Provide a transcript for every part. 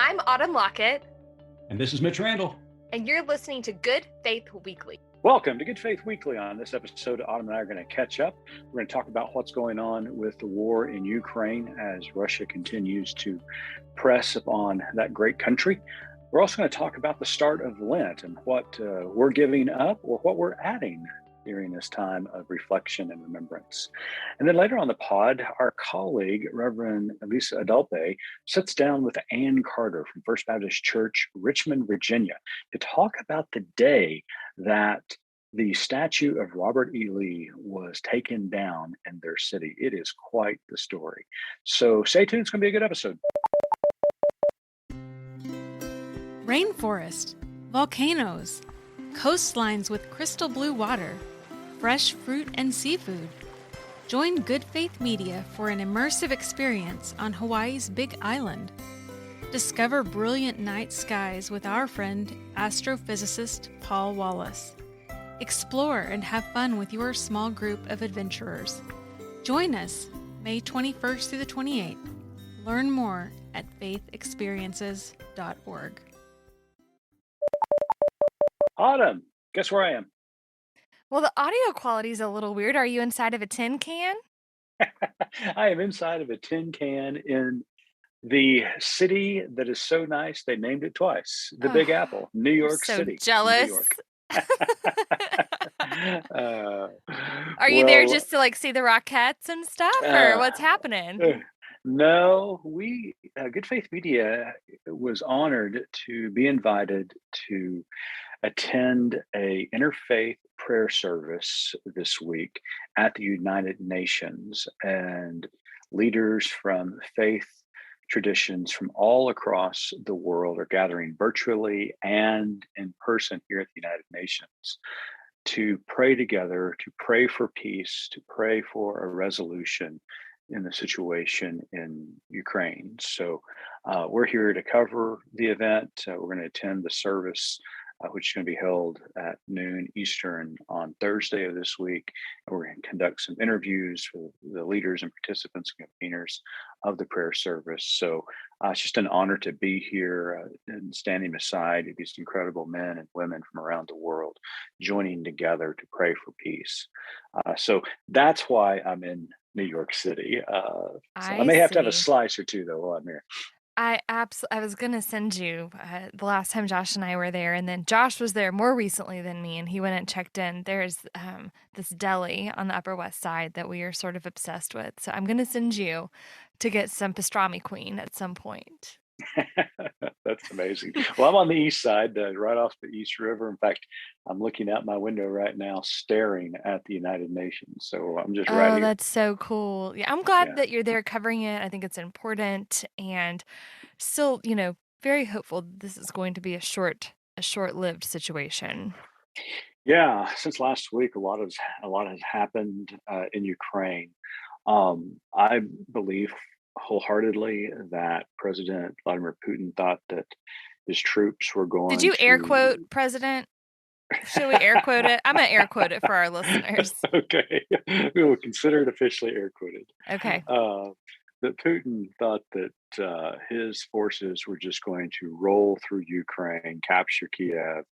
I'm Autumn Lockett. And this is Mitch Randall. And you're listening to Good Faith Weekly. Welcome to Good Faith Weekly. On this episode, Autumn and I are going to catch up. We're going to talk about what's going on with the war in Ukraine as Russia continues to press upon that great country. We're also going to talk about the start of Lent and what we're giving up or what we're adding during this time of reflection and remembrance. And then later on the pod, our colleague, Reverend Alyssa Aldape, sits down with Ann Carter from First Baptist Church, Richmond, Virginia, to talk about the day that the statue of Robert E. Lee was taken down in their city. It is quite the story. So stay tuned. It's going to be a good episode. Rainforest, volcanoes, coastlines with crystal blue water, fresh fruit and seafood. Join Good Faith Media for an immersive experience on Hawaii's Big Island. Discover brilliant night skies with our friend, astrophysicist Paul Wallace. Explore and have fun with your small group of adventurers. Join us May 21st through the 28th. Learn more at faithexperiences.org. Autumn, guess where I am? Well, the audio quality is a little weird. Are you inside of a tin can? I am inside of a tin can in the city that is so nice they named it twice. The Big Apple, New York City. Jealous. New York. Are you there just to see the Rockettes and stuff, or what's happening? No, Good Faith Media was honored to be invited to attend a interfaith prayer service this week at the United Nations, and leaders from faith traditions from all across the world are gathering virtually and in person here at the United Nations to pray together, to pray for peace, to pray for a resolution in the situation in Ukraine. So we're here to cover the event. We're going to attend the service, which is going to be held at noon Eastern on Thursday of this week. And we're going to conduct some interviews with the leaders and participants and conveners of the prayer service. So it's just an honor to be here and standing beside these incredible men and women from around the world, joining together to pray for peace. So that's why I'm in New York City. I may have to have a slice or two, though, while I'm here. I was going to send you the last time Josh and I were there, and then Josh was there more recently than me, and he went and checked in. There's this deli on the Upper West Side that we are sort of obsessed with. So I'm going to send you to get some pastrami queen at some point. That's amazing. Well, I'm on the east side, right off the East River. In fact, I'm looking out my window right now, staring at the United Nations. So I'm just right here. Oh, that's so cool. Yeah, I'm glad that you're there covering it. I think it's important, and still, very hopeful this is going to be a short-lived situation. Yeah, since last week, a lot has happened in Ukraine. I believe wholeheartedly that President Vladimir Putin thought that his troops were going Did you air quote president? Should we air quote it? I'm going to air quote it for our listeners. Okay. We will consider it officially air quoted. Okay. That Putin thought that his forces were just going to roll through Ukraine, capture Kiev,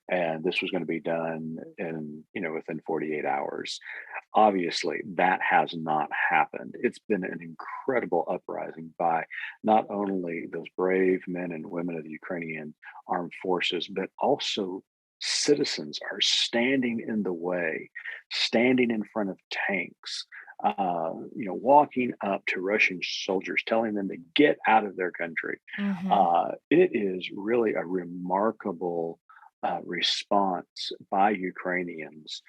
and this was going to be done within 48 hours. Obviously, that has not happened. It's been an incredible uprising by not only those brave men and women of the Ukrainian armed forces, but also citizens are standing in the way, standing in front of tanks, walking up to Russian soldiers, telling them to get out of their country. Mm-hmm. It is really a remarkable response by Ukrainians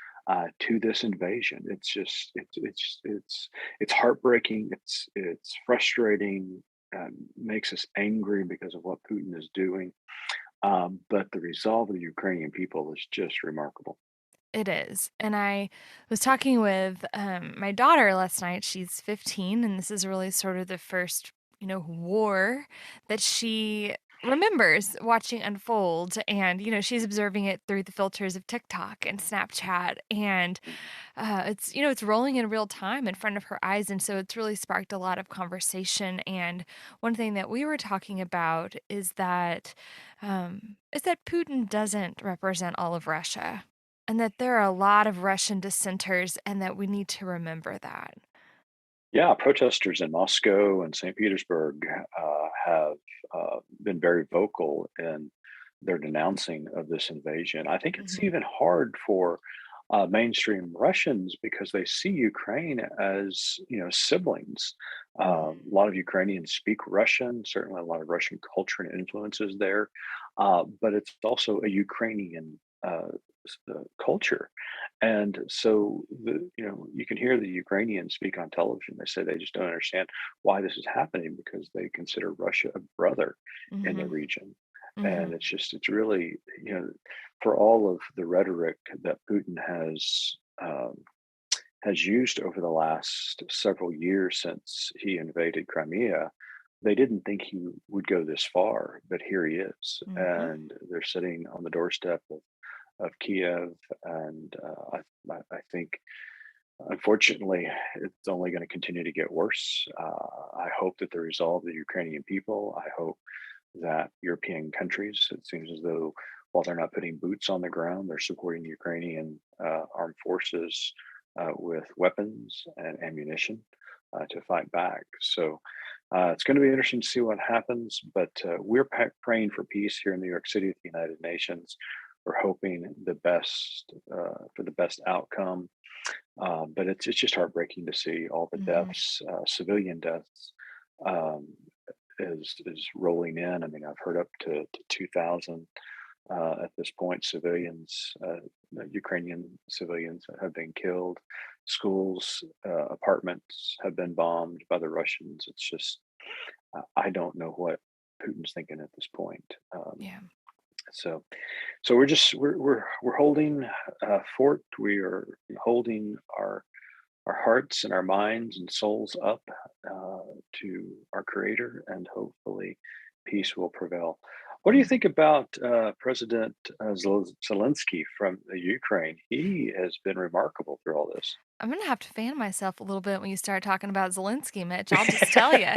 to this invasion. It's heartbreaking. It's frustrating. Makes us angry because of what Putin is doing. But the resolve of the Ukrainian people is just remarkable. It is. And I was talking with my daughter last night. She's 15, and this is really sort of the first, war that she remembers watching unfold, and she's observing it through the filters of TikTok and Snapchat, and it's rolling in real time in front of her eyes, and so it's really sparked a lot of conversation. And one thing that we were talking about is that Putin doesn't represent all of Russia, and that there are a lot of Russian dissenters, and that we need to remember that. Yeah, protesters in Moscow and St. Petersburg have been very vocal in their denouncing of this invasion. I think it's Mhm. even hard for mainstream Russians because they see Ukraine as siblings. A Mhm. lot of Ukrainians speak Russian. Certainly, a lot of Russian culture and influences there, but it's also a Ukrainian culture. And so you can hear the Ukrainians speak on television. They say they just don't understand why this is happening because they consider Russia a brother in the Mhm. region. And Mhm. it's really, for all of the rhetoric that Putin has used over the last several years since he invaded Crimea. They didn't think he would go this far, but here he is. Mhm. And they're sitting on the doorstep of Kiev. And I think, unfortunately, it's only going to continue to get worse. I hope that the resolve of the Ukrainian people, I hope that European countries, it seems as though while they're not putting boots on the ground, they're supporting the Ukrainian armed forces with weapons and ammunition to fight back. So it's going to be interesting to see what happens, but we're praying for peace here in New York City at the United Nations. We're hoping the best for the best outcome, but it's just heartbreaking to see all the Mhm. deaths, civilian deaths, um, is rolling in. I mean, I've heard up to 2,000 at this point. Civilians, Ukrainian civilians have been killed. Schools, apartments have been bombed by the Russians. It's just I don't know what Putin's thinking at this point. Yeah. So so we're holding fort. We are holding our hearts and our minds and souls up to our Creator, and hopefully peace will prevail. What do you think about President Zelensky from the Ukraine? He has been remarkable through all this. I'm gonna have to fan myself a little bit when you start talking about Zelensky, Mitch, I'll just tell you.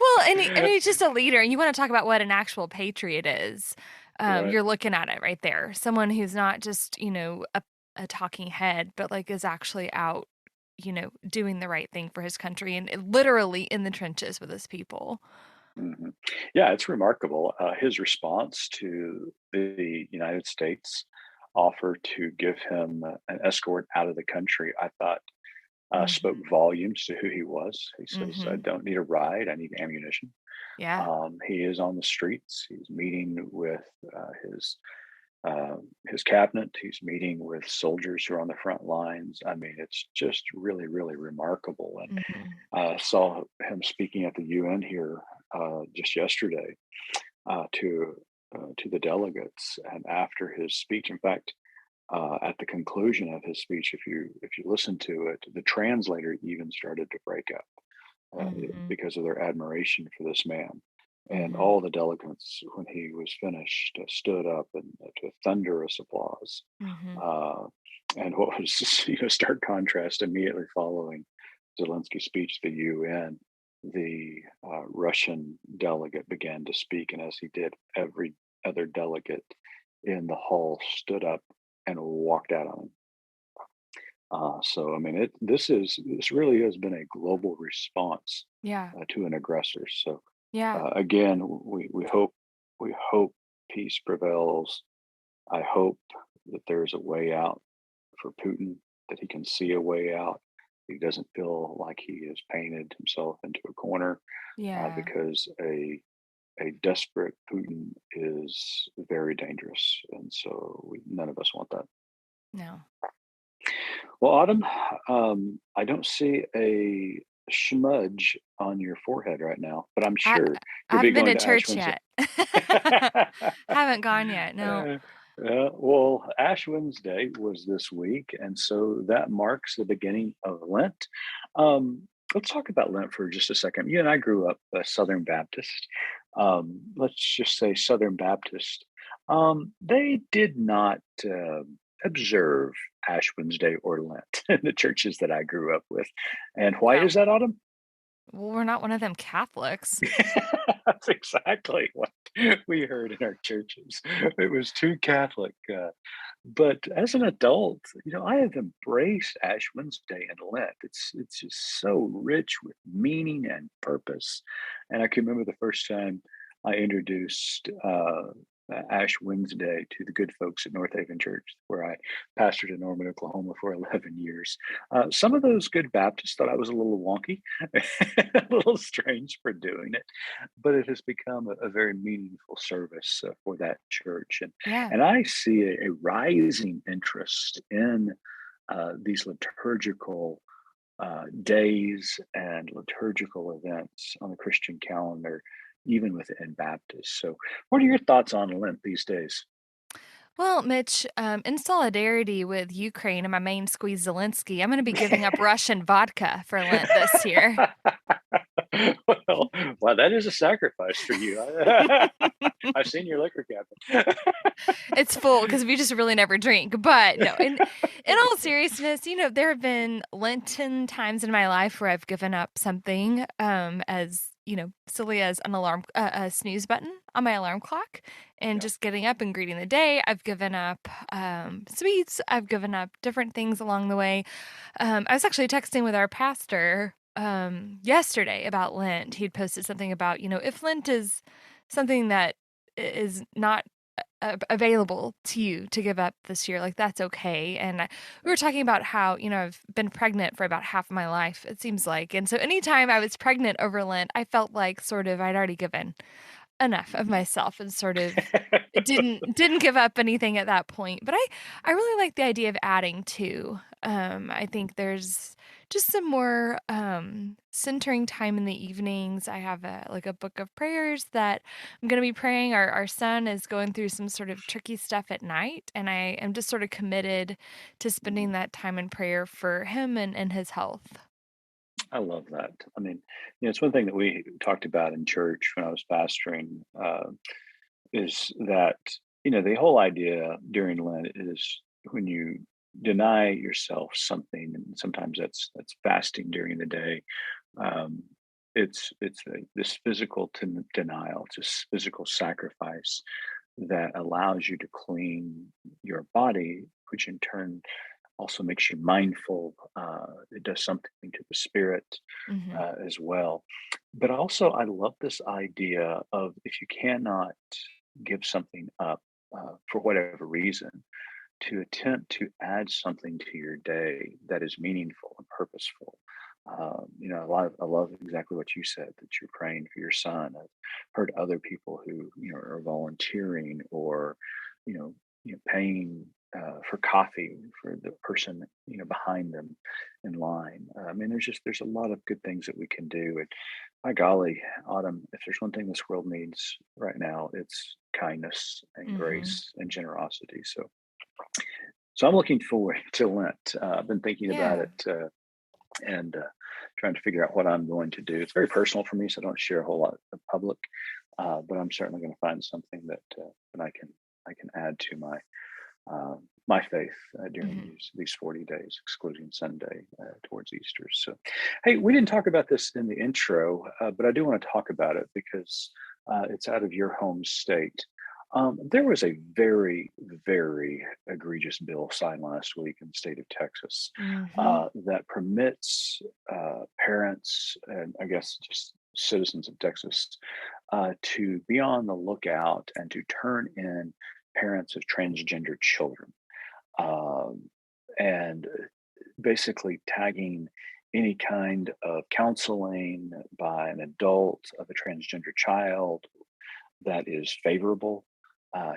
Well, and he's just a leader, and you wanna talk about what an actual patriot is. Right. You're looking at it right there. Someone who's not just, a talking head, but, like, is actually out, doing the right thing for his country and literally in the trenches with his people. Mhm. Yeah, it's remarkable. His response to the United States offer to give him an escort out of the country, I thought spoke Mhm. volumes to who he was. He says, I Mhm. don't need a ride, I need ammunition. Yeah. He is on the streets. He's meeting with his cabinet. He's meeting with soldiers who are on the front lines. I mean, it's just really, really remarkable. And Mhm. I saw him speaking at the UN here just yesterday to the delegates. And after his speech, in fact, at the conclusion of his speech, if you listen to it, the translator even started to break up Mhm. because of their admiration for this man. And Mhm. all the delegates, when he was finished, stood up and to thunderous applause. Mhm. Uh, and what was stark contrast immediately following Zelensky's speech to the UN, the Russian delegate began to speak, and as he did, every other delegate in the hall stood up and walked out on him. So I mean, this really has been a global response Yeah. to an aggressor. So Yeah. again, we hope peace prevails. I hope that there's a way out for Putin, that he can see a way out. He doesn't feel like he has painted himself into a corner Yeah. because a desperate Putin is very dangerous, and so none of us want that. No. Well, Autumn, I don't see a smudge on your forehead right now, but I'm I sure I you'll be haven't been going to to Ash church Wednesday. yet. Haven't gone yet, no. Uh, well, Ash Wednesday was this week, and so that marks the beginning of Lent. Um, let's talk about Lent for just a second. You and I grew up Southern Baptist. Let's just say Southern Baptist. They did not observe Ash Wednesday or Lent in the churches that I grew up with. And why No. is that, Autumn? Well, we're not one of them Catholics. That's exactly what we heard in our churches. It was too Catholic. But as an adult, I have embraced Ash Wednesday and Lent. It's just so rich with meaning and purpose. And I can remember the first time I introduced Ash Wednesday to the good folks at North Haven Church, where I pastored in Norman, Oklahoma for 11 years. Some of those good Baptists thought I was a little wonky, a little strange for doing it, but it has become a very meaningful service for that church. Yeah. And I see a rising interest in these liturgical days and liturgical events on the Christian calendar, even within Baptists. So, what are your thoughts on Lent these days? Well, Mitch, in solidarity with Ukraine and my main squeeze Zelensky, I'm going to be giving up Russian vodka for Lent this year. Well, wow, that is a sacrifice for you. I've seen your liquor cabinet. It's full because we just really never drink. But no, in all seriousness, there have been Lenten times in my life where I've given up something as silly as an alarm, a snooze button on my alarm clock, and Yeah. just getting up and greeting the day. I've given up sweets. I've given up different things along the way. I was actually texting with our pastor yesterday about Lent. He'd posted something about, if Lent is something that is not available to you to give up this year, like that's okay. And we were talking about how, I've been pregnant for about half of my life, it seems like. And so anytime I was pregnant over Lent, I felt like sort of I'd already given enough of myself and sort of didn't give up anything at that point. But I really like the idea of adding to. I think there's just some more centering time in the evenings. I have a book of prayers that I'm going to be praying. Our son is going through some sort of tricky stuff at night, and I am just sort of committed to spending that time in prayer for him and his health. I love that. I mean, it's one thing that we talked about in church when I was pastoring, is that, the whole idea during Lent is when you deny yourself something, and sometimes that's fasting during the day. Um, this physical denial, it's this physical sacrifice that allows you to clean your body, which in turn also makes you mindful. It does something to the spirit Hmm. as well. But also, I love this idea of if you cannot give something up for whatever reason, to attempt to add something to your day that is meaningful and purposeful. I love exactly what you said, that you're praying for your son. I've heard other people who are volunteering or you know paying for coffee for the person behind them in line. I mean, there's a lot of good things that we can do. And by golly, Autumn, if there's one thing this world needs right now, it's kindness and Hmm. grace and generosity. So I'm looking forward to Lent. I've been thinking about Yeah. it and trying to figure out what I'm going to do. It's very personal for me, so I don't share a whole lot in public. But I'm certainly going to find something that I can add to my faith during Hmm. these 40 days, excluding Sunday towards Easter. So, hey, we didn't talk about this in the intro, but I do want to talk about it because it's out of your home state. There was a very, very egregious bill signed last week in the state of Texas Hmm. that permits parents and I guess just citizens of Texas to be on the lookout and to turn in parents of transgender children. Um, and basically tagging any kind of counseling by an adult of a transgender child that is favorable,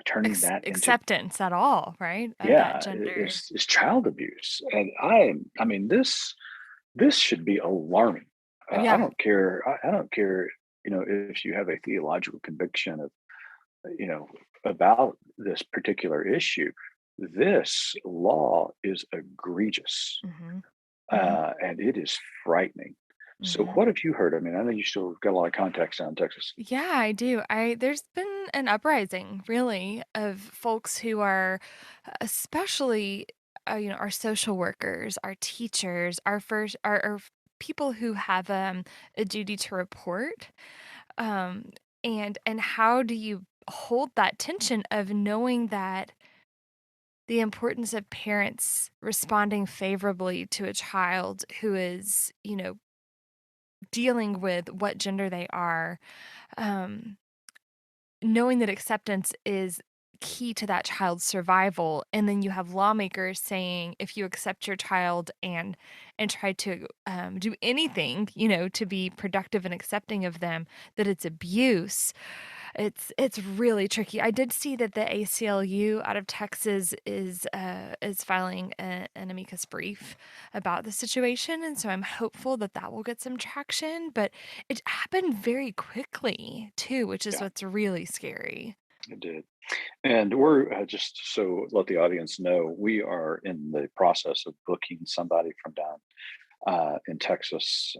turning that into, Acceptance at all, right? Of that yeah, gender. is child abuse. And I mean, this should be alarming. I Yeah. don't care. I don't care. If you have a theological conviction of, you know, about this particular issue. This law is egregious, Hmm. Hmm. and it is frightening. So Mhm. what have you heard? I mean, I know you still got a lot of contacts down in Texas. Yeah, I do. There's been an uprising, really, of folks who are, especially, our social workers, our teachers, our people who have a duty to report. Um, and how do you hold that tension of knowing that the importance of parents responding favorably to a child who is, dealing with what gender they are, um, knowing that acceptance is key to that child's survival, and then you have lawmakers saying if you accept your child and try to do anything to be productive and accepting of them, that it's abuse. It's really tricky. I did see that the ACLU out of Texas is filing an amicus brief about the situation, and so I'm hopeful that that will get some traction. But it happened very quickly too, which is Yeah, what's really scary. it did. And we're just so let the audience know, we are in the process of booking somebody from down in Texas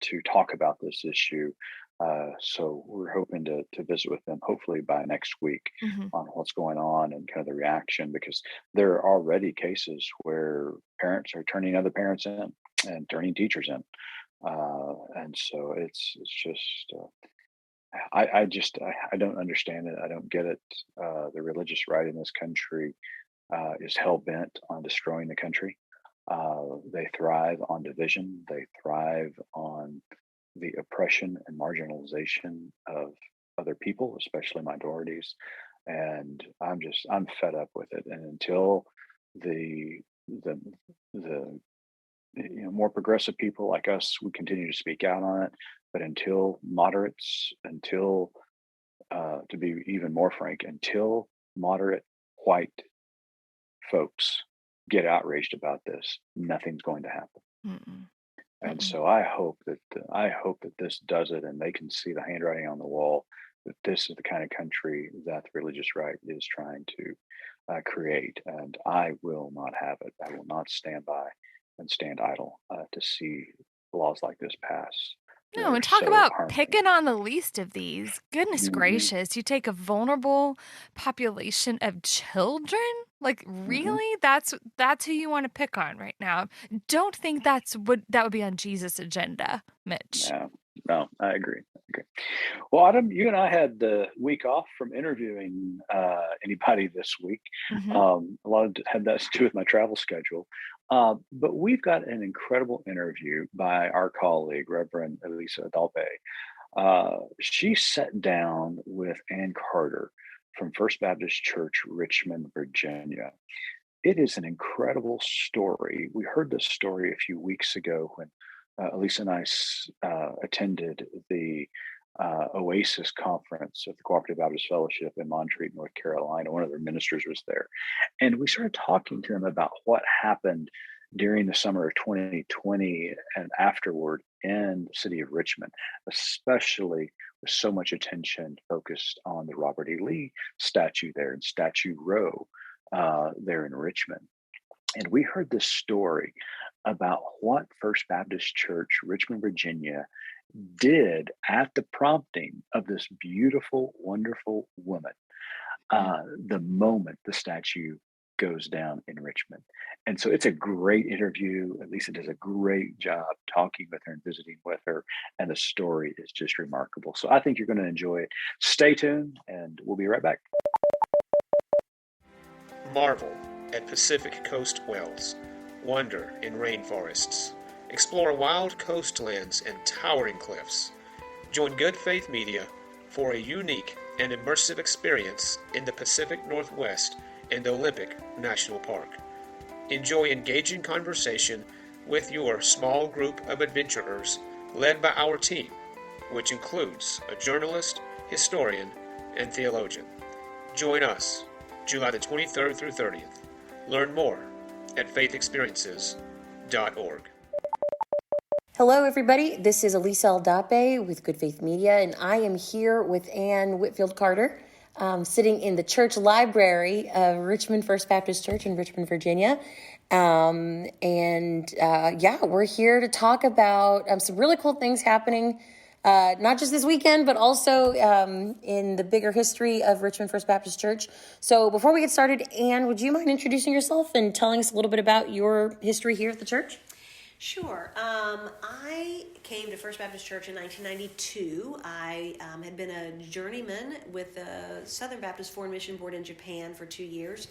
to talk about this issue. So we're hoping to visit with them hopefully by next week Hmm. on what's going on and kind of the reaction, because there are already cases where parents are turning other parents in and turning teachers in. And so it's just I don't understand it. I don't get it. The religious right in this country is hell bent on destroying the country. They thrive on division. They thrive on the oppression and marginalization of other people, especially minorities. And I'm fed up with it. And until the the the more progressive people like us, we continue to speak out on it. But until moderates, until to be even more frank, until moderate white folks get outraged about this, nothing's going to happen. Mm-mm. And Mm-mm. so I hope that this does it, and they can see the handwriting on the wall that this is the kind of country that the religious right is trying to create. And I will not have it. I will not stand by and stand idle to see laws like this pass that No, are and talk so about harmful. picking on the least of these. Goodness Hmm. gracious, you take a vulnerable population of children? Like, Hmm. really? That's who you want to pick on right now. Don't think that would be on Jesus' agenda, Mitch. No, no, I agree. I agree. Well, Autumn, you and I had the week off from interviewing anybody this week. Mhm. A lot of it had that to do with my travel schedule. But we've got an incredible interview by our colleague, Reverend Alyssa Aldape. She sat down with Ann Carter from First Baptist Church, Richmond, Virginia. It is an incredible story. We heard this story a few weeks ago when Elisa and I attended the Oasis conference of the Cooperative Baptist Fellowship in Montreat, North Carolina. One of their ministers was there. And we started talking to them about what happened during the summer of 2020 and afterward in the city of Richmond, especially with so much attention focused on the Robert E. Lee statue there in Statue Row there in Richmond. And we heard this story about what First Baptist Church, Richmond, Virginia, did at the prompting of this beautiful, wonderful woman Mm. the moment the statue goes down in Richmond. And so it's a great interview. Lisa does a great job talking with her and visiting with her. And the story is just remarkable. So I think you're going to enjoy it. Stay tuned, and we'll be right back. Marvel at Pacific Coast wells. Wonder in rainforests. Explore wild coastlands and towering cliffs. Join Good Faith Media for a unique and immersive experience in the Pacific Northwest and Olympic National Park. Enjoy engaging conversation with your small group of adventurers led by our team, which includes a journalist, historian, and theologian. Join us July the 23rd through 30th. Learn more at faithexperiences.org. Hello, everybody. This is Alyssa Aldape with Good Faith Media, and I am here with Ann Whitfield Carter. sitting in the church library of Richmond First Baptist Church in Richmond, Virginia. We're here to talk about some really cool things happening, not just this weekend, but also in the bigger history of Richmond First Baptist Church. So before we get started, Ann, would you mind introducing yourself and telling us a little bit about your history here at the church? Sure. I came to First Baptist Church in 1992. I had been a journeyman with the Southern Baptist Foreign Mission Board in Japan for 2 years,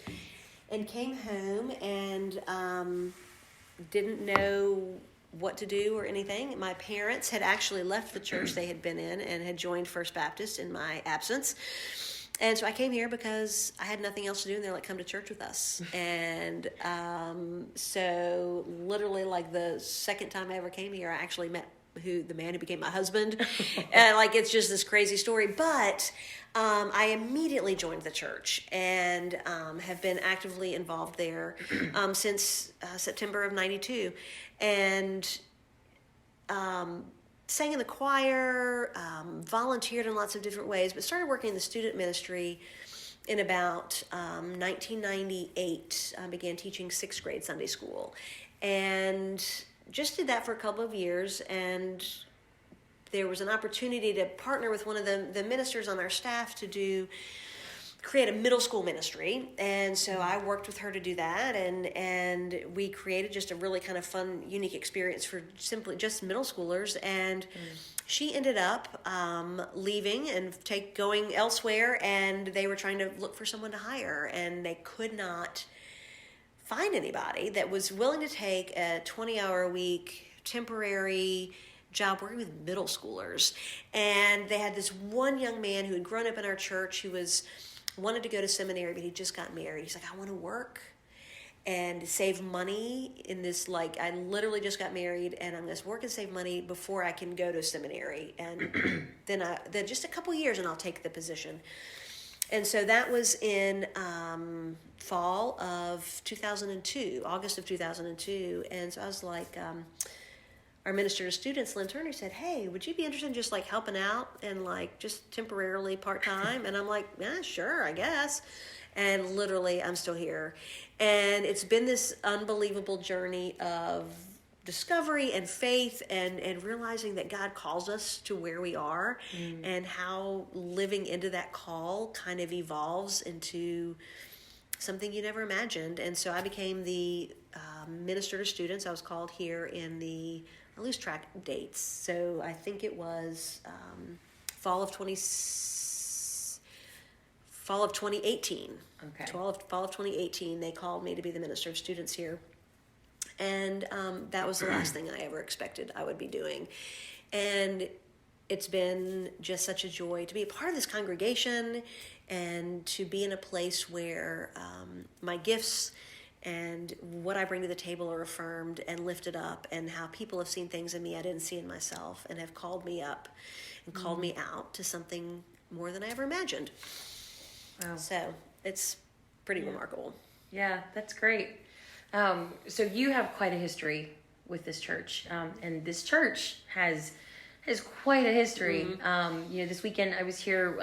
and came home and didn't know what to do or anything. My parents had actually left the church they had been in and had joined First Baptist in my absence. And so I came here because I had nothing else to do, and they're like, come to church with us. And so literally like the second time I ever came here, I actually met the man who became my husband. And like, it's just this crazy story. But I immediately joined the church and have been actively involved there since September of 92. And sang in the choir, volunteered in lots of different ways, but started working in the student ministry in about 1998. I began teaching 6th grade Sunday school, and just did that for a couple of years. And there was an opportunity to partner with one of the ministers on our staff to create a middle school ministry, and so I worked with her to do that, and we created just a really kind of fun, unique experience for simply just middle schoolers. And she ended up leaving and going elsewhere, and they were trying to look for someone to hire, and they could not find anybody that was willing to take a 20-hour-a-week temporary job working with middle schoolers. And they had this one young man who had grown up in our church who wanted to go to seminary, but he just got married. He's like, I want to work and save money in this, like, I literally just got married, and I'm going to work and save money before I can go to seminary. And then just a couple years and I'll take the position. And so that was in fall of 2002, August of 2002. And so I was like, our minister to students, Lynn Turner, said, hey, would you be interested in just like helping out and like just temporarily part-time? And I'm like, yeah, sure, I guess. And literally I'm still here. And it's been this unbelievable journey of discovery and faith and realizing that God calls us to where we are, and how living into that call kind of evolves into something you never imagined. And so I became the minister to students. I was called here I lose track of dates. So I think it was fall of 2018. Okay. Fall of 2018, they called me to be the minister of students here. And that was the last thing I ever expected I would be doing. And it's been just such a joy to be a part of this congregation and to be in a place where my gifts and what I bring to the table are affirmed and lifted up, and how people have seen things in me I didn't see in myself, and have called me up and called me out to something more than I ever imagined. Wow. So it's pretty remarkable. Yeah, that's great. So you have quite a history with this church, and this church has quite a history. This weekend I was here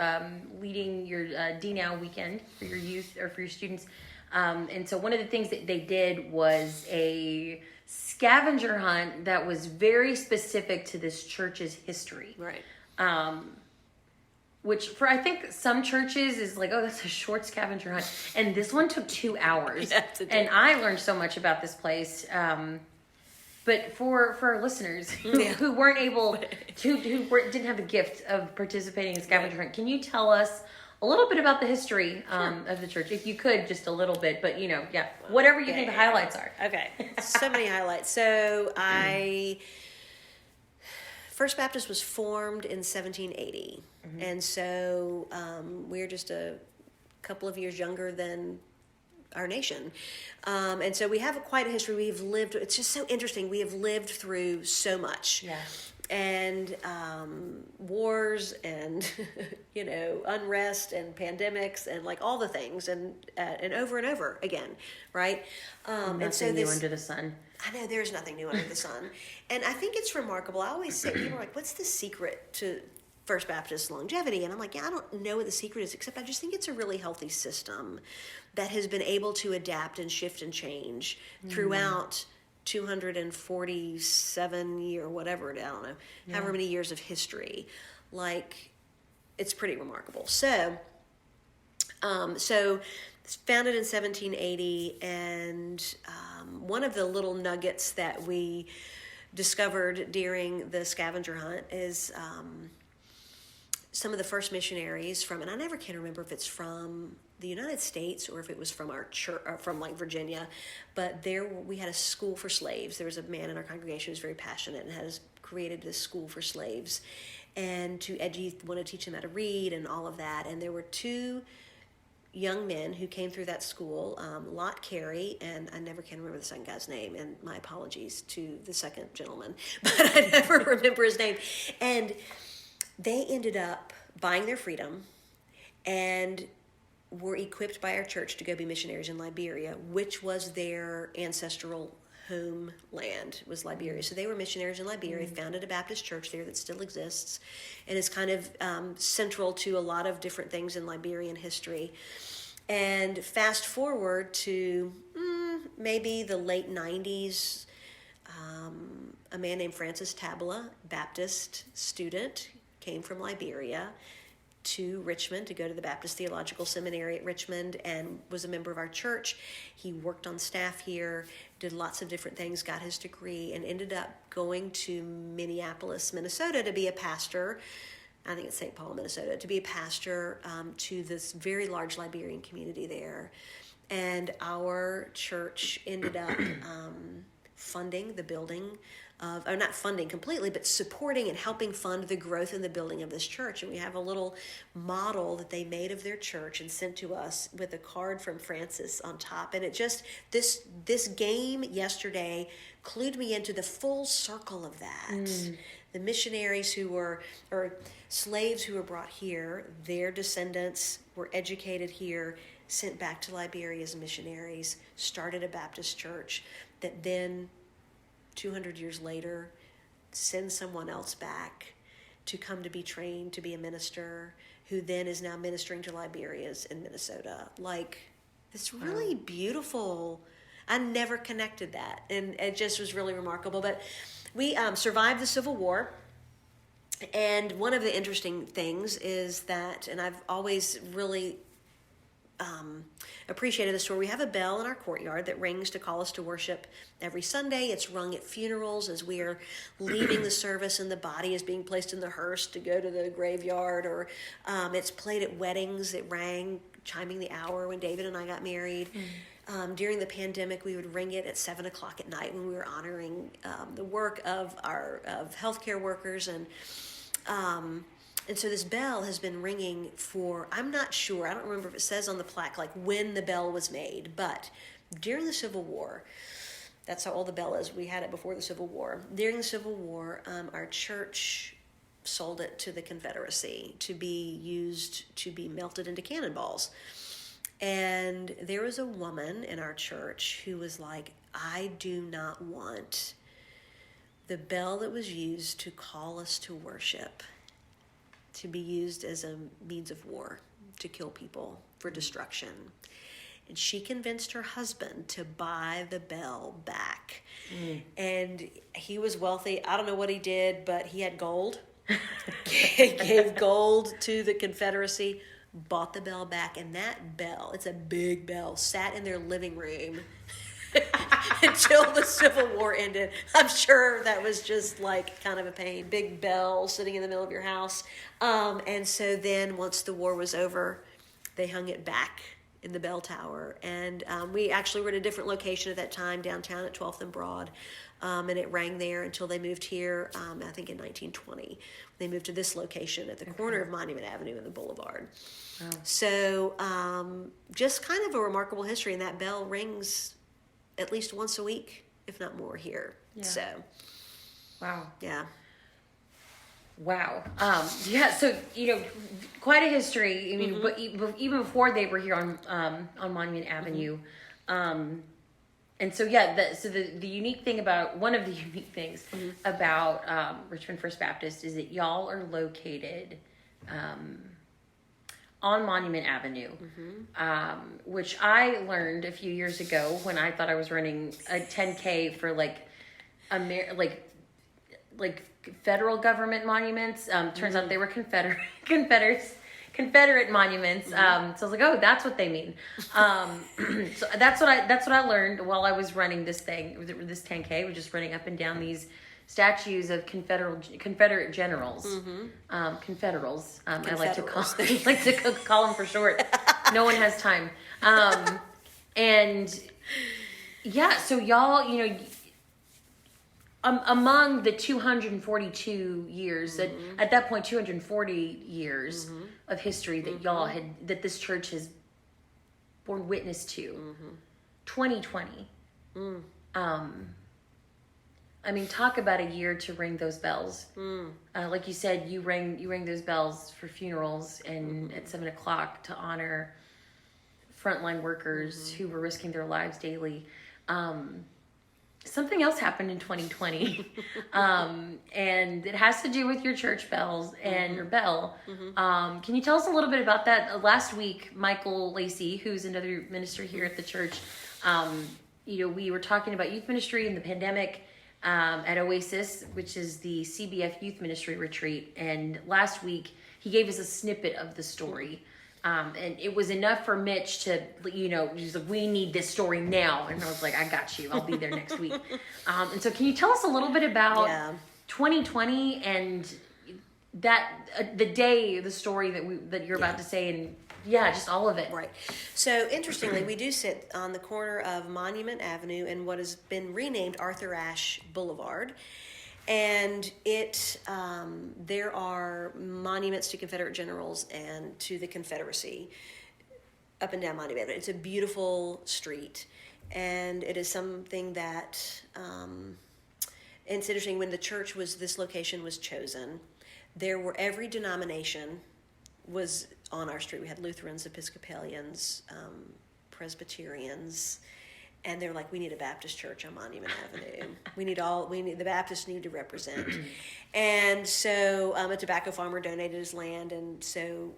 leading your D-Now weekend for your youth or for your students. And so one of the things that they did was a scavenger hunt that was very specific to this church's history. Right. Which for, I think, some churches is like, oh, that's a short scavenger hunt. And this one took 2 hours. Yes, and I learned so much about this place. But for our listeners who weren't able, didn't have the gift of participating in scavenger hunt, can you tell us a little bit about the history of the church, if you could, just a little bit, but whatever you think the highlights are. Okay, so many highlights. So First Baptist was formed in 1780, and so we're just a couple of years younger than our nation. And so we have quite a history. We've lived, it's just so interesting. We have lived through so much. Yeah. And wars and, unrest and pandemics and like all the things and over and over again, right? And so new under the sun. I know there's nothing new under the sun. And I think it's remarkable. I always say, people are like, what's the secret to First Baptist longevity. And I'm like, yeah, I don't know what the secret is, except I just think it's a really healthy system that has been able to adapt and shift and change throughout 247 year, whatever, I don't know, however many years of history. Like, it's pretty remarkable. So it's founded in 1780, and one of the little nuggets that we discovered during the scavenger hunt is some of the first missionaries from, and I never can remember if it's from the United States or if it was from our church, or from like Virginia, but there we had a school for slaves. There was a man in our congregation who was very passionate and had created this school for slaves, and want to teach them how to read and all of that. And there were two young men who came through that school, Lot Carey, and I never can remember the second guy's name, and my apologies to the second gentleman, but I never remember his name. And they ended up buying their freedom and were equipped by our church to go be missionaries in Liberia, which was their ancestral homeland, was Liberia. So they were missionaries in Liberia, founded a Baptist church there that still exists, and is kind of central to a lot of different things in Liberian history. And fast forward to maybe the late 90s, a man named Francis Tabla, Baptist student, came from Liberia to Richmond to go to the Baptist Theological Seminary at Richmond and was a member of our church. He worked on staff here, did lots of different things, got his degree, and ended up going to Minneapolis, Minnesota to be a pastor. I think it's St. Paul, Minnesota, to be a pastor to this very large Liberian community there. And our church ended up funding the building of, or not funding completely, but supporting and helping fund the growth in the building of this church. And we have a little model that they made of their church and sent to us with a card from Francis on top. And it just, this game yesterday clued me into the full circle of that. The missionaries who were, or slaves who were brought here, their descendants were educated here, sent back to Liberia as missionaries, started a Baptist church that then 200 years later sends someone else back to come to be trained to be a minister, who then is now ministering to Liberians in Minnesota. Like, it's really beautiful. I never connected that, and it just was really remarkable. But we survived the Civil War, and one of the interesting things is that, and I've always really appreciated the story. We have a bell in our courtyard that rings to call us to worship every Sunday. It's rung at funerals as we are leaving the service and the body is being placed in the hearse to go to the graveyard, or it's played at weddings. It rang, chiming the hour when David and I got married. During the pandemic, we would ring it at 7 o'clock at night when we were honoring the work of healthcare workers. And so this bell has been ringing for, I'm not sure, I don't remember if it says on the plaque like when the bell was made, but during the Civil War, that's how old the bell is. We had it before the Civil War. During the Civil War, our church sold it to the Confederacy to be used to be melted into cannonballs. And there was a woman in our church who was like, I do not want the bell that was used to call us to worship to be used as a means of war, to kill people for destruction. And she convinced her husband to buy the bell back. And he was wealthy. I don't know what he did, but he had gold. He gave gold to the Confederacy, bought the bell back, and that bell, it's a big bell, sat in their living room until the Civil War ended. I'm sure that was just like kind of a pain. Big bell sitting in the middle of your house. And so then once the war was over, they hung it back in the bell tower. And we actually were at a different location at that time, downtown at 12th and Broad. And it rang there until they moved here, I think in 1920. They moved to this location at the corner of Monument Avenue and the Boulevard. Wow. So just kind of a remarkable history. And that bell rings at least once a week, if not more, here. Yeah. So, wow. Yeah. Wow. Yeah. So, quite a history. I mean, but even before they were here on Monument Avenue, and And so, yeah, the unique thing about, one of the unique things about Richmond First Baptist is that y'all are located on Monument Avenue, which I learned a few years ago when I thought I was running a 10K for like federal government monuments. Turns out they were Confederate monuments. So I was like, oh, that's what they mean. So that's what I learned while I was running this thing. This 10K was just running up and down these statues of Confederate generals, Confederals. I like to call them for short. No one has time. And yeah, so y'all, you know, among the 242 years at that point, 240 years of history that y'all that this church has borne witness to, 2020. I mean, talk about a year to ring those bells. Like you said, you rang those bells for funerals and at 7:00 to honor frontline workers who were risking their lives daily. Something else happened in 2020, and it has to do with your church bells and your bell. Can you tell us a little bit about that? Last week, Michael Lacey, who's another minister here at the church, you know, we were talking about youth ministry and the pandemic at Oasis, which is the CBF Youth Ministry Retreat. And last week, he gave us a snippet of the story. And it was enough for Mitch to, you know, he's like, we need this story now. And I was like, I got you. I'll be there next week. And so can you tell us a little bit about 2020 and that the story that you're about to say, and just all of it. Right. So interestingly, we do sit on the corner of Monument Avenue and what has been renamed Arthur Ashe Boulevard. And there are monuments to Confederate generals and to the Confederacy up and down Monument. It's a beautiful street, and it is something that, and it's interesting, when this location was chosen, there were, every denomination was on our street. We had Lutherans, Episcopalians, Presbyterians, and they're like, we need a Baptist church on Monument Avenue. The Baptists need to represent. And so a tobacco farmer donated his land, and so...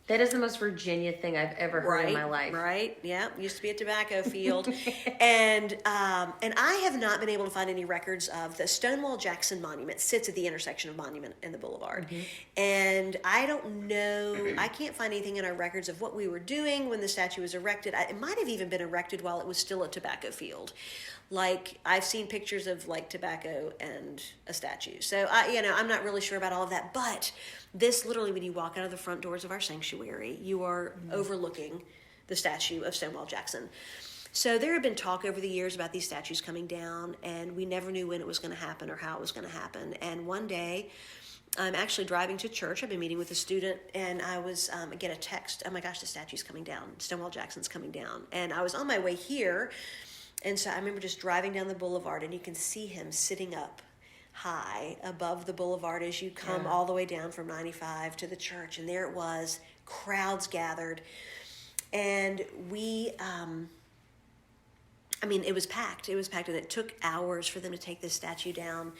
that is the most Virginia thing I've ever heard in my life. Right, yeah. Used to be a tobacco field. And I have not been able to find any records of the Stonewall Jackson Monument. Sits at the intersection of Monument and the Boulevard. And I don't know, I can't find anything in our records of what we were doing when the statue was erected. It might have even been erected while it was still a tobacco field. Like, I've seen pictures of like tobacco and a statue. So I'm not really sure about all of that, but this, literally, when you walk out of the front doors of our sanctuary, you are overlooking the statue of Stonewall Jackson. So there had been talk over the years about these statues coming down, and we never knew when it was going to happen or how it was going to happen. And one day, I'm actually driving to church. I've been meeting with a student, and I was get a text. Oh my gosh, the statue's coming down. Stonewall Jackson's coming down. And I was on my way here, and so I remember just driving down the boulevard, and you can see him sitting up high above the boulevard as you come all the way down from 95 to the church. And there it was, crowds gathered. And we, it was packed. It was packed, and it took hours for them to take this statue down.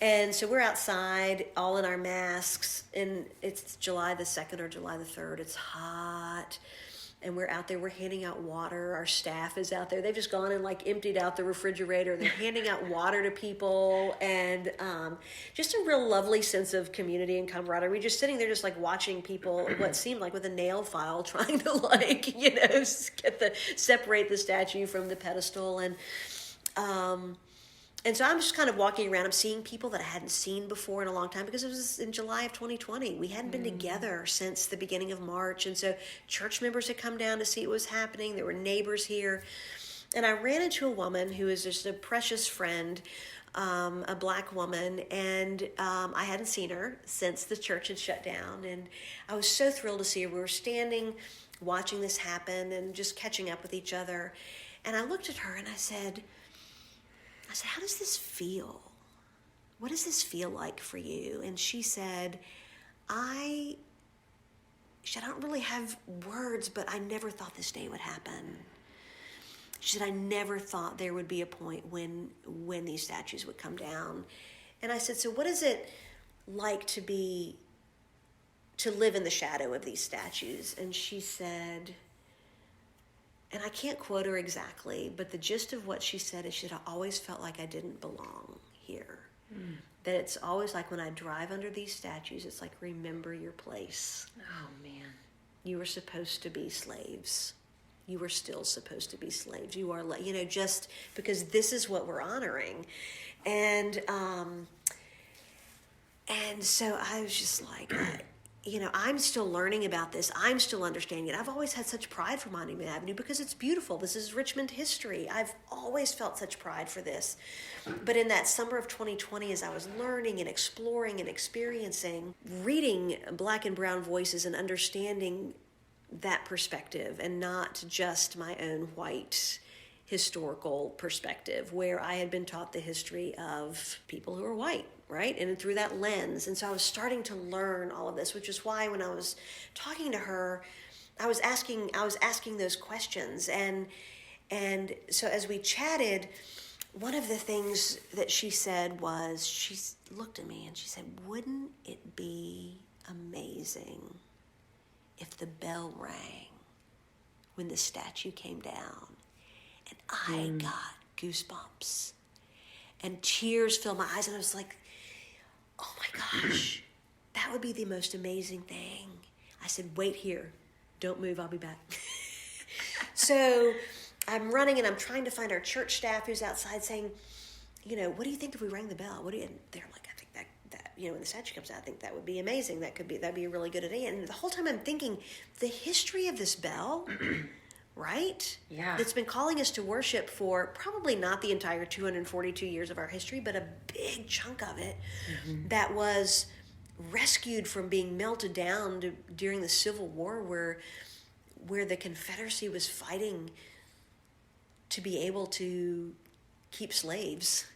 And so we're outside, all in our masks, and it's July the 2nd or July the 3rd. It's hot, and we're out there. We're handing out water. Our staff is out there. They've just gone and like emptied out the refrigerator. They're handing out water to people, and just a real lovely sense of community and camaraderie. We're just sitting there, just like watching people, what seemed like with a nail file, trying to separate the statue from the pedestal, and so I'm just kind of walking around. I'm seeing people that I hadn't seen before in a long time, because it was in July of 2020. We hadn't been together since the beginning of March. And so church members had come down to see what was happening. There were neighbors here. And I ran into a woman who is just a precious friend, a black woman. And I hadn't seen her since the church had shut down. And I was so thrilled to see her. We were standing, watching this happen and just catching up with each other. And I looked at her and I said, how does this feel? What does this feel like for you? And she said, I don't really have words, but I never thought this day would happen. She said, I never thought there would be a point when these statues would come down. And I said, so what is it like to live in the shadow of these statues? And she said, and I can't quote her exactly, but the gist of what she said is, she said, I always felt like I didn't belong here. That it's always like when I drive under these statues, it's like, remember your place. Oh, man. You were supposed to be slaves. You were still supposed to be slaves. You are, just because this is what we're honoring. And so I was just like, I'm still learning about this. I'm still understanding it. I've always had such pride for Monument Avenue because it's beautiful. This is Richmond history. I've always felt such pride for this. But in that summer of 2020, as I was learning and exploring and experiencing, reading Black and Brown voices and understanding that perspective and not just my own white historical perspective, where I had been taught the history of people who are white, right? And through that lens. And so I was starting to learn all of this, which is why when I was talking to her, I was asking those questions. And so as we chatted, one of the things that she said was, she looked at me and she said, wouldn't it be amazing if the bell rang when the statue came down? And I got goosebumps and tears filled my eyes. And I was like, oh my gosh, that would be the most amazing thing. I said, wait here. Don't move. I'll be back. So I'm running and I'm trying to find our church staff who's outside saying, what do you think if we rang the bell? And they're like, I think that when the statue comes out, I think that would be amazing. That'd be a really good idea. And the whole time I'm thinking, the history of this bell, right? Yeah. That's been calling us to worship for probably not the entire 242 years of our history, but a big chunk of it that was rescued from being melted down during the Civil War, where the Confederacy was fighting to be able to keep slaves.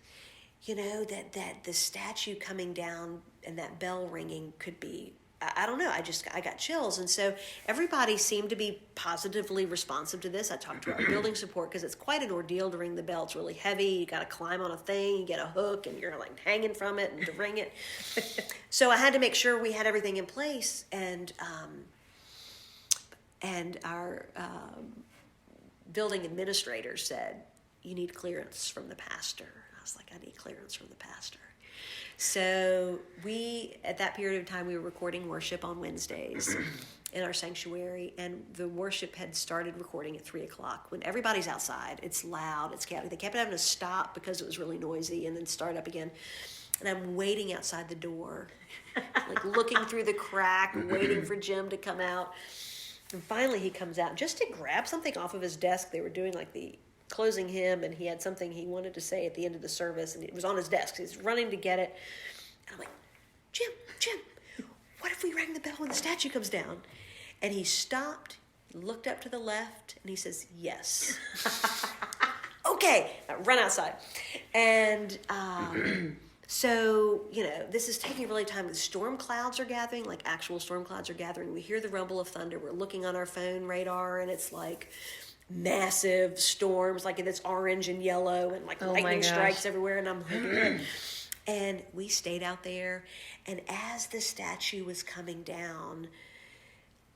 That the statue coming down and that bell ringing could be, I don't know, I got chills. And so everybody seemed to be positively responsive to this. I talked to our building support because it's quite an ordeal to ring the bell. It's really heavy. You got to climb on a thing, you get a hook, and you're like hanging from it and to ring it. So I had to make sure we had everything in place. And our building administrator said, you need clearance from the pastor. I was like, I need clearance from the pastor. So at that period of time, we were recording worship on Wednesdays in our sanctuary, and the worship had started recording at 3:00 when everybody's outside. It's loud, it's chaotic. They kept having to stop because it was really noisy and then start up again. And I'm waiting outside the door, like looking through the crack, waiting for Jim to come out. And finally he comes out just to grab something off of his desk. They were doing like the closing hymn, and he had something he wanted to say at the end of the service, and it was on his desk. He's running to get it. And I'm like, Jim, what if we rang the bell when the statue comes down? And he stopped, looked up to the left, and he says, yes. Okay, I run outside. And so, this is taking really time. The storm clouds are gathering, like actual storm clouds are gathering. We hear the rumble of thunder. We're looking on our phone radar, and it's like massive storms, like it's orange and yellow, and like lightning strikes everywhere. And I'm like, and we stayed out there. And as the statue was coming down,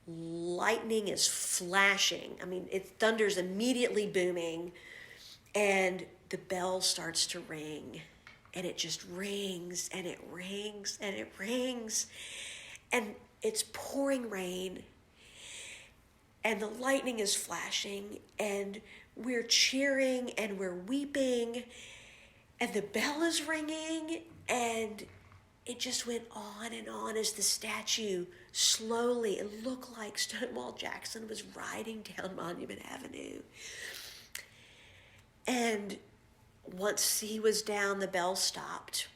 lightning is flashing. I mean, thunder's immediately booming, and the bell starts to ring, and it just rings and it rings and it rings, and it's pouring rain. And the lightning is flashing, and we're cheering, and we're weeping, and the bell is ringing, and it just went on and on as the statue slowly, it looked like Stonewall Jackson was riding down Monument Avenue. And once he was down, the bell stopped,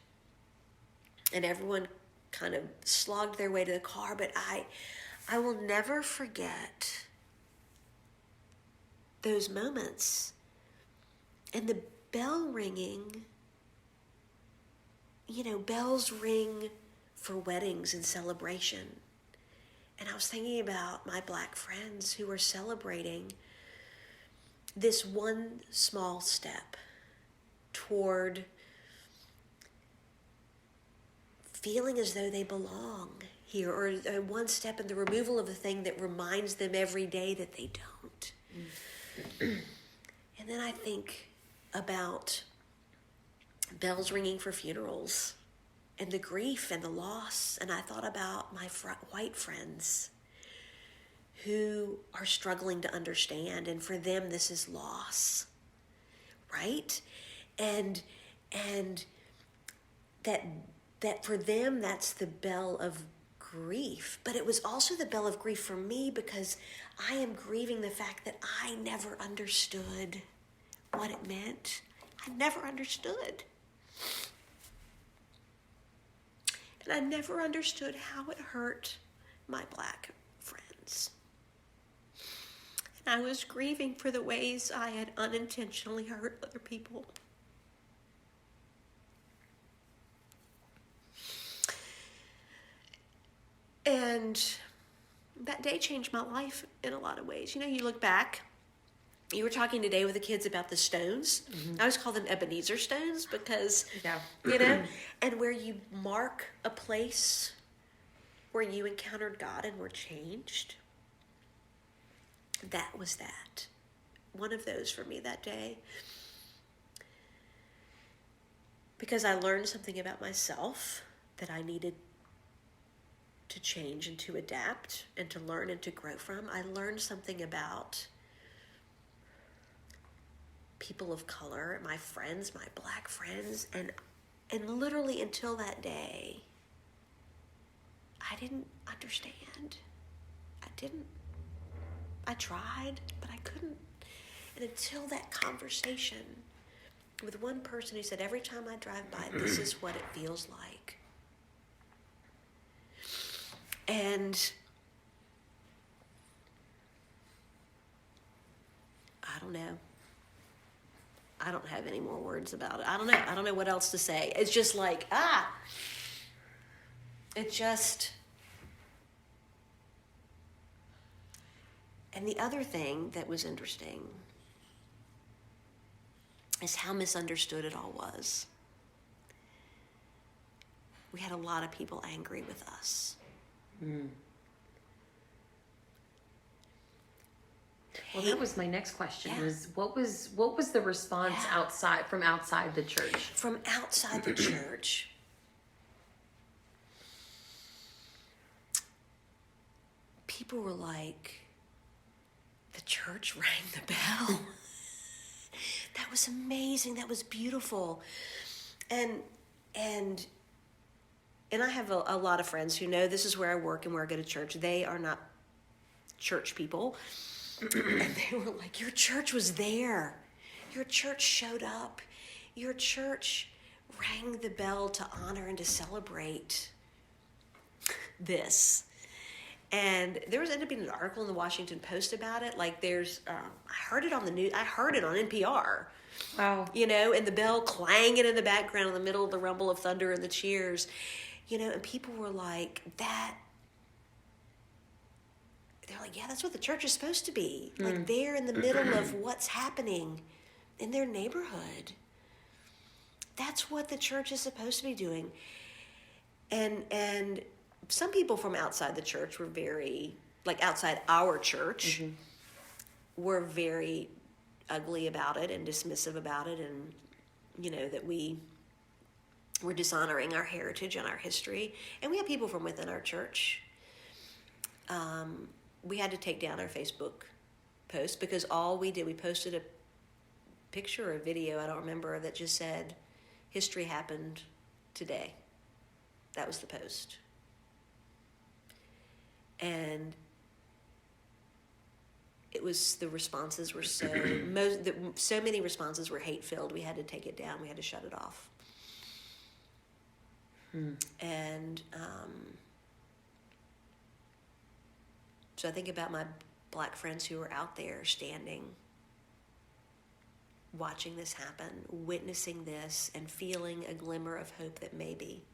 and everyone kind of slogged their way to the car. But I will never forget those moments and the bell ringing. Bells ring for weddings and celebration. And I was thinking about my Black friends who were celebrating this one small step toward feeling as though they belong here, or one step in the removal of the thing that reminds them every day that they don't. And then I think about bells ringing for funerals and the grief and the loss, and I thought about my white friends who are struggling to understand, and for them this is loss, right? And that for them that's the bell of grief, but it was also the bell of grief for me because I am grieving the fact that I never understood what it meant. I never understood. And I never understood how it hurt my Black friends. And I was grieving for the ways I had unintentionally hurt other people. And that day changed my life in a lot of ways. You know, you look back, you were talking today with the kids about the stones. Mm-hmm. I always call them Ebenezer stones because, you know, and where you mark a place where you encountered God and were changed. That was that. One of those for me that day. Because I learned something about myself that I needed to change and to adapt and to learn and to grow from. I learned something about people of color, my friends, my Black friends, and literally until that day, I didn't understand. I tried, but I couldn't. And until that conversation with one person who said, every time I drive by, this is what it feels like. And I don't know. I don't have any more words about it. I don't know. I don't know what else to say. It's just like, it just... And the other thing that was interesting is how misunderstood it all was. We had a lot of people angry with us. Mm. Well, that was my next question. Yeah. What was the response from outside the church? From outside the church, people were like, the church rang the bell. That was amazing. That was beautiful. And I have a lot of friends who know this is where I work and where I go to church. They are not church people. And they were like, your church was there. Your church showed up. Your church rang the bell to honor and to celebrate this. And there ended up being an article in the Washington Post about it. Like I heard it on the news. I heard it on NPR. Wow. You know, and the bell clanging in the background in the middle of the rumble of thunder and the cheers. You know, and people were like, they're like, yeah, that's what the church is supposed to be. Like they're in the middle of what's happening in their neighborhood. That's what the church is supposed to be doing. And some people from outside the church were very, like outside our church, were very ugly about it and dismissive about it, and, you know, that we were dishonoring our heritage and our history. And we have people from within our church. We had to take down our Facebook post because all we did, we posted a picture or a video, I don't remember, that just said, history happened today. That was the post. And it was, the responses were so many responses were hate-filled. We had to take it down. We had to shut it off. And so I think about my Black friends who were out there standing, watching this happen, witnessing this, and feeling a glimmer of hope that maybe,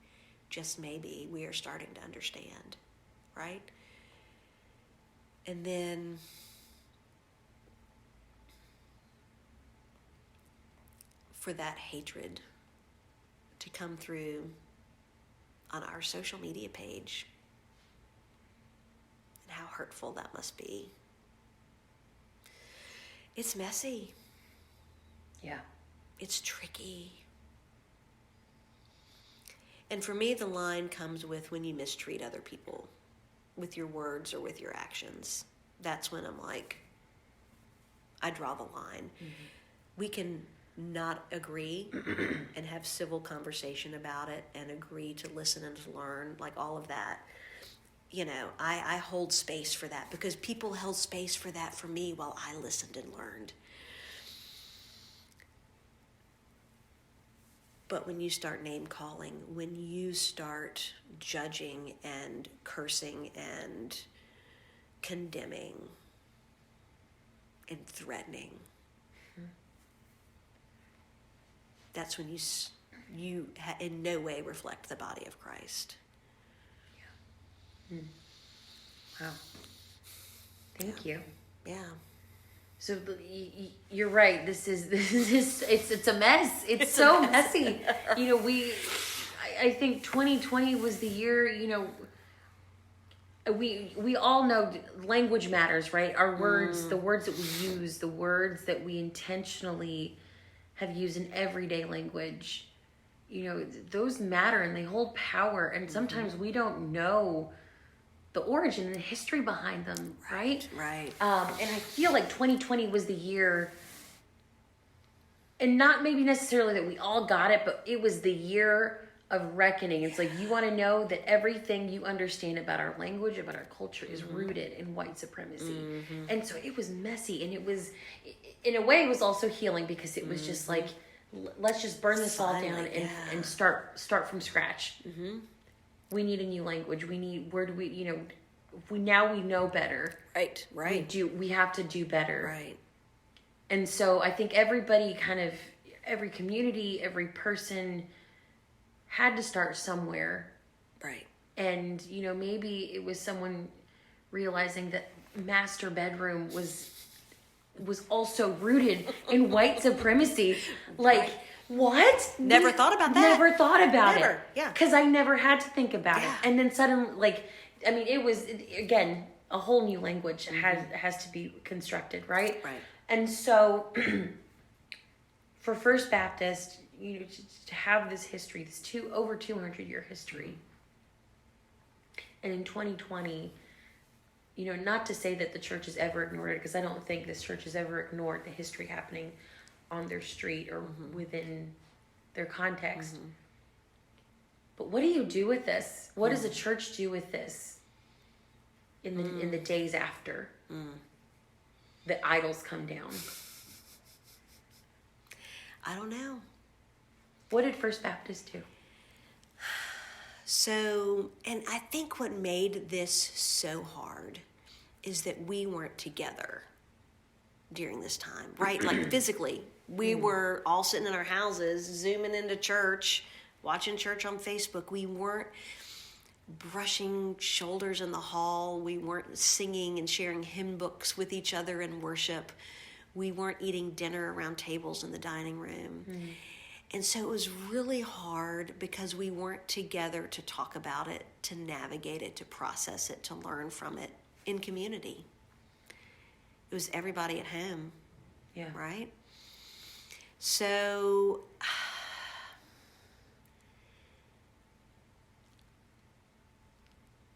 just maybe, we are starting to understand, right? And then for that hatred to come through on our social media page, and how hurtful that must be. It's messy. Yeah. It's tricky. And for me, the line comes with when you mistreat other people with your words or with your actions. That's when I'm like, I draw the line. Mm-hmm. We can not agree and have civil conversation about it and agree to listen and to learn, like all of that. You know, I hold space for that because people held space for that for me while I listened and learned. But when you start name calling, when you start judging and cursing and condemning and threatening, that's when you in no way reflect the body of Christ. Yeah. Wow. Thank you. Yeah. So you're right. This is it's a mess. It's so messy. You know, I think 2020 was the year. You know, we all know language matters, right? Our words, the words that we use, the words that we intentionally have used in everyday language. You know, those matter and they hold power. And sometimes we don't know the origin and the history behind them, right? Right. And I feel like 2020 was the year, and not maybe necessarily that we all got it, but it was the year of reckoning. It's like, you want to know that everything you understand about our language, about our culture is rooted in white supremacy. And so it was messy, and it was, in a way, it was also healing because it was just like, let's just burn this all down and start from scratch. We need a new language. Right. We know better. Right. We have to do better. Right. And so I think everybody every community, every person had to start somewhere. Right. And, you know, maybe it was someone realizing that master bedroom was also rooted in white supremacy. Like, right. What? Never thought about that. Never thought about it. Yeah. Because I never had to think about it. And then suddenly, like, I mean, it was, again, a whole new language has to be constructed, right? Right. And so, for First Baptist, you know, to have this history, this over 200-year history, and in 2020, you know, not to say that the church has ever ignored it, because I don't think this church has ever ignored the history happening on their street or within their context. But what do you do with this? What does a church do with this in the days after the idols come down? I don't know. What did First Baptist do? So, and I think what made this so hard is that we weren't together during this time, right? Like physically. We were all sitting in our houses, zooming into church, watching church on Facebook. We weren't brushing shoulders in the hall. We weren't singing and sharing hymn books with each other in worship. We weren't eating dinner around tables in the dining room. And so it was really hard because we weren't together to talk about it, to navigate it, to process it, to learn from it in community. It was everybody at home. Yeah. Right? So,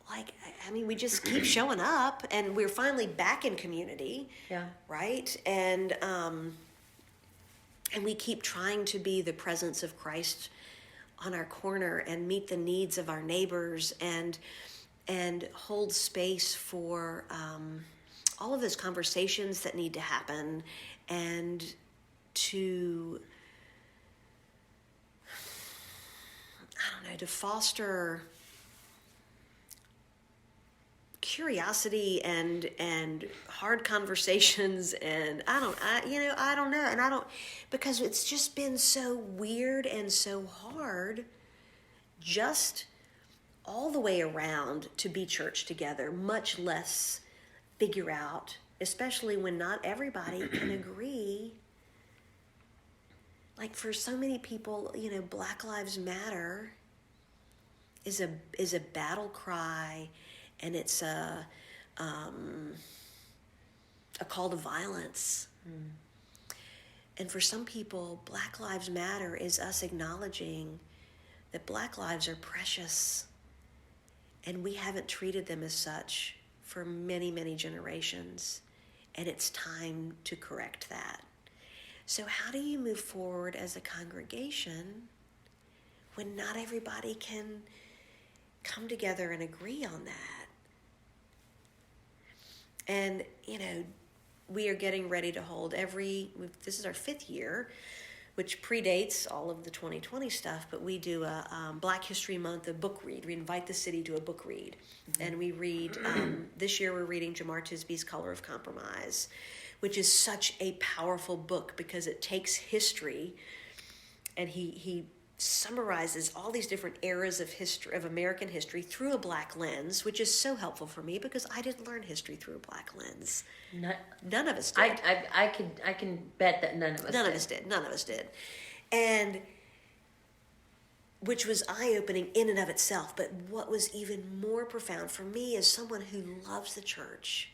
like, I mean, we just keep showing up, and we're finally back in community. Yeah. Right? And we keep trying to be the presence of Christ on our corner and meet the needs of our neighbors and hold space for all of those conversations that need to happen, and to foster curiosity and hard conversations, and I don't know, and I don't, because it's just been so weird and so hard just all the way around to be church together, much less figure out, especially when not everybody can agree. like for so many people, Black Lives Matter is a battle cry, and it's a call to violence. And for some people, Black Lives Matter is us acknowledging that Black lives are precious, and we haven't treated them as such for many, many generations, and it's time to correct that. So how do you move forward as a congregation when not everybody can come together and agree on that? And, we are getting ready to hold this is our 5th year, which predates all of the 2020 stuff, but we do a Black History Month, a book read. We invite the city to a book read. And we read, this year we're reading Jamar Tisby's Color of Compromise, which is such a powerful book because it takes history and he summarizes all these different eras of history, of American history, through a Black lens, which is so helpful for me because I didn't learn history through a Black lens. None of us did. I can bet that none of us did. And which was eye-opening in and of itself. But what was even more profound for me as someone who loves the church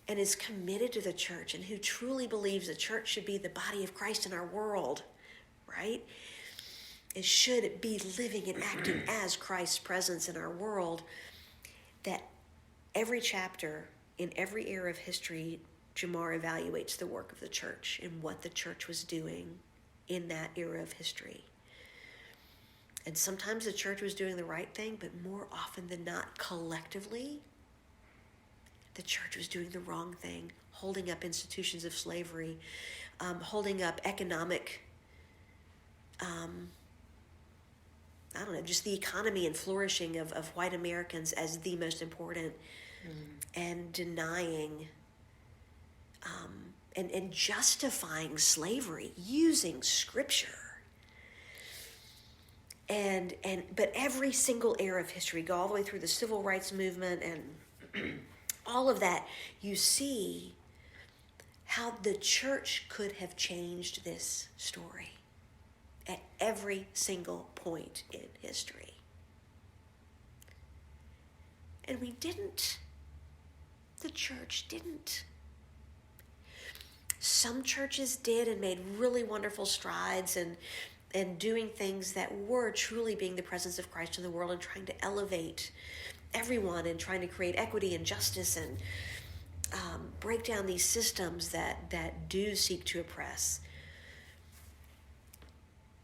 and is committed to the church and who truly believes the church should be the body of Christ in our world, right? It should be living and acting as Christ's presence in our world, that every chapter in every era of history, Jamar evaluates the work of the church and what the church was doing in that era of history. And sometimes the church was doing the right thing, but more often than not, collectively, the church was doing the wrong thing, holding up institutions of slavery, holding up economic just the economy and flourishing of white Americans as the most important, and denying and justifying slavery using scripture. But every single era of history, go all the way through the civil rights movement and all of that, you see how the church could have changed this story at every single point in history. And we didn't. The church didn't. Some churches did and made really wonderful strides and doing things that were truly being the presence of Christ in the world and trying to elevate everyone and trying to create equity and justice and break down these systems that do seek to oppress.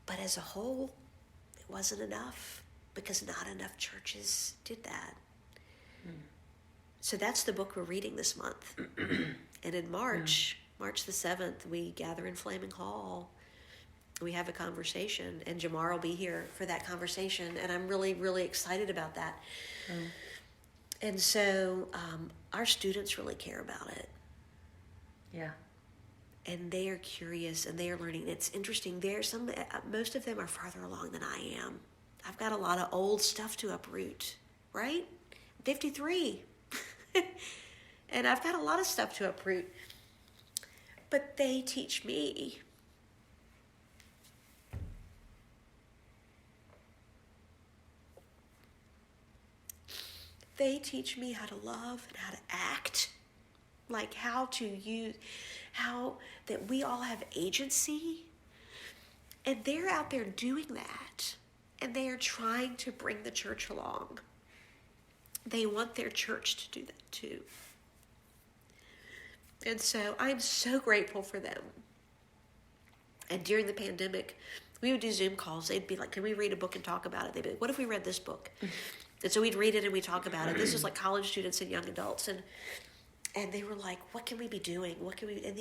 But as a whole, it wasn't enough because not enough churches did that. So that's the book we're reading this month. And in March the 7th, we gather in Flaming Hall. We have a conversation, and Jamar will be here for that conversation, and I'm really, really excited about that. And so our students really care about it. Yeah. And they are curious, and they are learning. It's interesting. Most of them are farther along than I am. I've got a lot of old stuff to uproot, right? 53. And I've got a lot of stuff to uproot. But they teach me. They teach me how to love and how to act, like how that we all have agency, and they're out there doing that, and they are trying to bring the church along. They want their church to do that too. And so I'm so grateful for them. And during the pandemic, we would do Zoom calls. They'd be like, can we read a book and talk about it? They'd be like, what if we read this book? And so we'd read it and we'd talk about it. This was like college students and young adults. And they were like, what can we be doing? What can we, and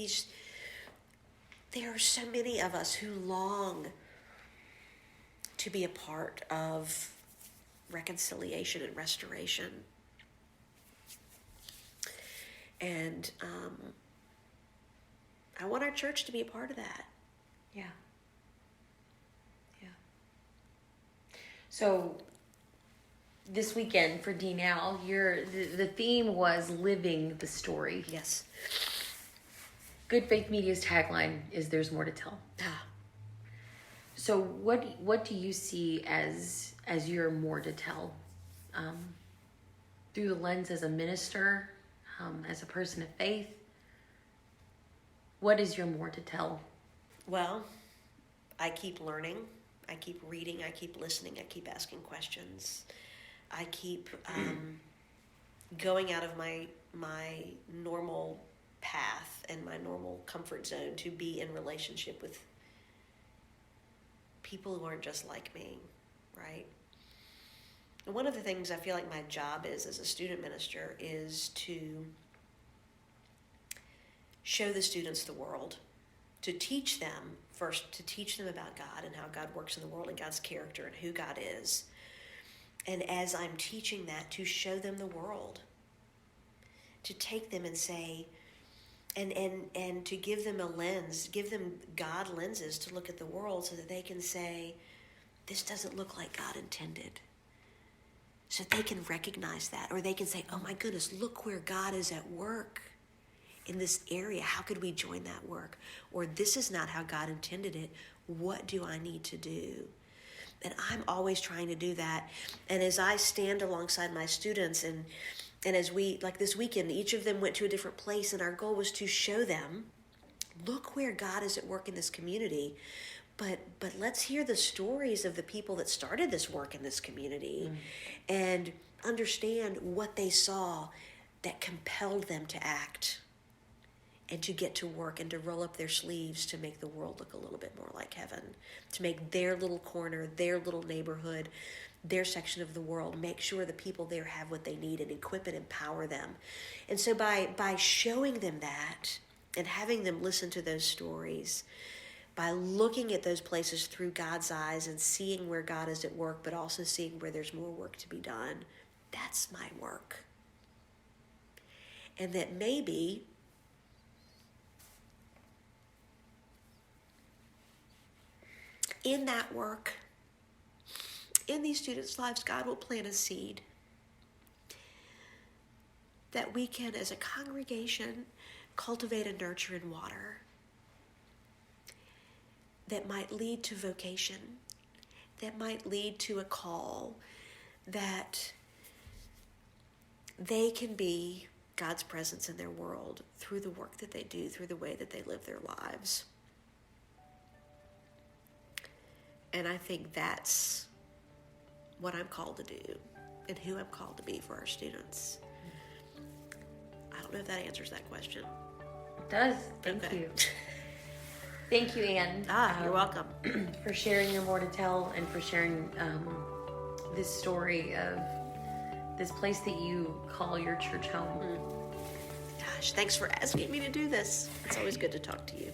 there are so many of us who long to be a part of reconciliation and restoration. And I want our church to be a part of that. Yeah. Yeah. So this weekend for D-Now, the theme was living the story. Yes. Good Faith Media's tagline is "There's more to tell." So what do you see as your more to tell, through the lens as a minister, as a person of faith? What is your more to tell? Well, I keep learning. I keep reading. I keep listening. I keep asking questions. I keep going out of my normal path and my normal comfort zone to be in relationship with people who aren't just like me, right? And one of the things I feel like my job is as a student minister is to show the students the world, to teach them, first to teach them about God and how God works in the world and God's character and who God is. And as I'm teaching that, to show them the world, to take them and say, and to give them a lens, give them God lenses to look at the world so that they can say, this doesn't look like God intended. So they can recognize that, or they can say, oh my goodness, look where God is at work in this area. How could we join that work? Or this is not how God intended it. What do I need to do? And I'm always trying to do that. And as I stand alongside my students and as we, like this weekend, each of them went to a different place, and our goal was to show them, look where God is at work in this community. But let's hear the stories of the people that started this work in this community and understand what they saw that compelled them to act and to get to work and to roll up their sleeves to make the world look a little bit more like heaven, to make their little corner, their little neighborhood, their section of the world, make sure the people there have what they need and equip and empower them. And so by showing them that and having them listen to those stories, by looking at those places through God's eyes and seeing where God is at work, but also seeing where there's more work to be done, that's my work. And that maybe in that work, in these students' lives, God will plant a seed that we can, as a congregation, cultivate and nurture and water that might lead to vocation, that might lead to a call, that they can be God's presence in their world through the work that they do, through the way that they live their lives. And I think that's what I'm called to do and who I'm called to be for our students. I don't know if that answers that question. It does. Thank you. Thank you, Ann. You're welcome. For sharing your more to tell and for sharing this story of this place that you call your church home. Gosh, thanks for asking me to do this. It's always good to talk to you.